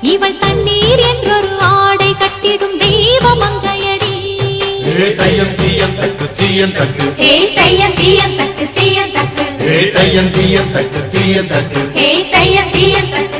இவள் தண்ணீர் என்றொரு ஆடை கட்டிடும் தெய்வ மங்கையடி. தையம் தீயம் தக்கு சீயம் தக்கு தையம் தீயம் தக்கு சீயம் தக்கு தையம் தீயம் தக்கு சீயம் தக்கு தையம் தீயம் தக்கு